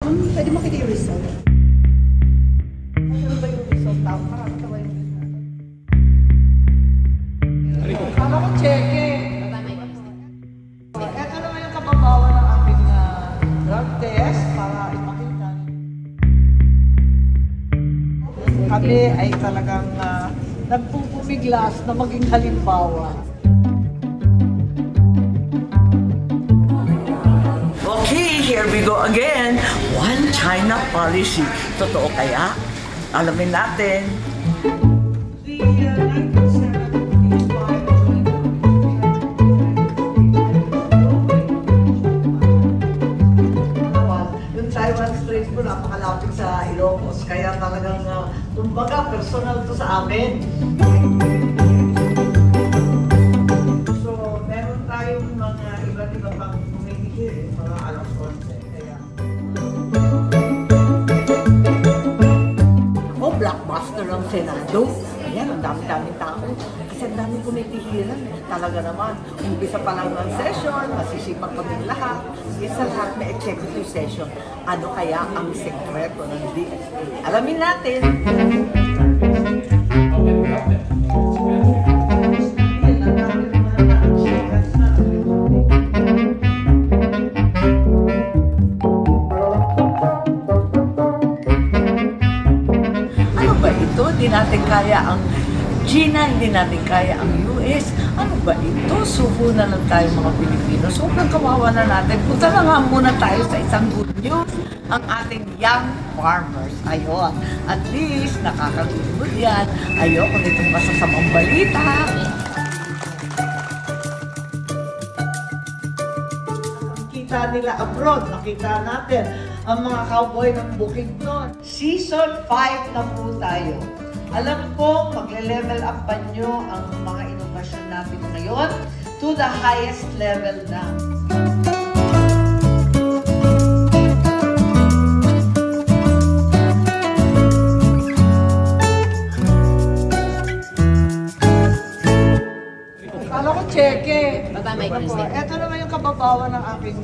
Pwede makita yung result. Ano ba yung result? Nakakatawa yung result. Kala ko cheque. Ito naman yung kababawan ng aking drug test para ipakita. Kami ay talagang nagpupumiglas na maging halimbawa. Okay, here we go again. One China policy. Totoo kaya? Alamin natin. Yung Taiwan Straits po napakalapit sa Ilocos. Kaya talagang, kumbaga, personal to sa amin. So, meron tayong mga iba't iba pang kumikikil, mga alas 11. Kaya... Ako, blockbuster ng Senado. Ayan, ang dami-daming tao. Kasi ang dami kumitihilan. Talaga naman, umpisa pa lang ng session, masisipag kaming lahat. Isa lahat na executive session. Ano kaya ang sekreto ng DSA? Alamin natin! Ano ba ito? Hindi natin kaya ang China, hindi natin kaya ang US. Ano ba ito? Suko na lang tayo mga Pilipino. Sobrang kawawa na natin. Punta na nga muna tayo sa isang good news. Ang ating young farmers. Ayun. At least, nakakatulog yan. Ayoko nitong masasamang balita. Kita nila abroad, nakita natin ang mga cowboy ng Bukidnon. Season 5 na po tayo. Alam ko, magle-level up pa nyo ang mga innovasyon natin ngayon to the highest level na. Kala ko cheque. Ito naman yung kababawan ng aking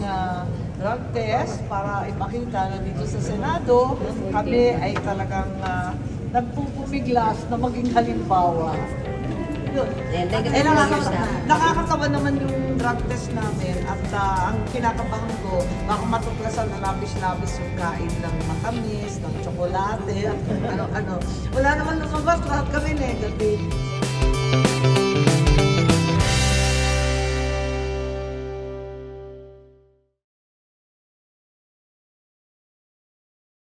drug test para ipakita na dito sa Senado, kami ay talagang nagpupumiglas na maging halimbawa. Yun. Nakakatawa naman yung drug test namin at ang kinakabahan ko, baka matuklasan na labis-labis yung kain ng matamis, ng tsokolate, at ano-ano. Wala naman lumabas, lahat kami negative.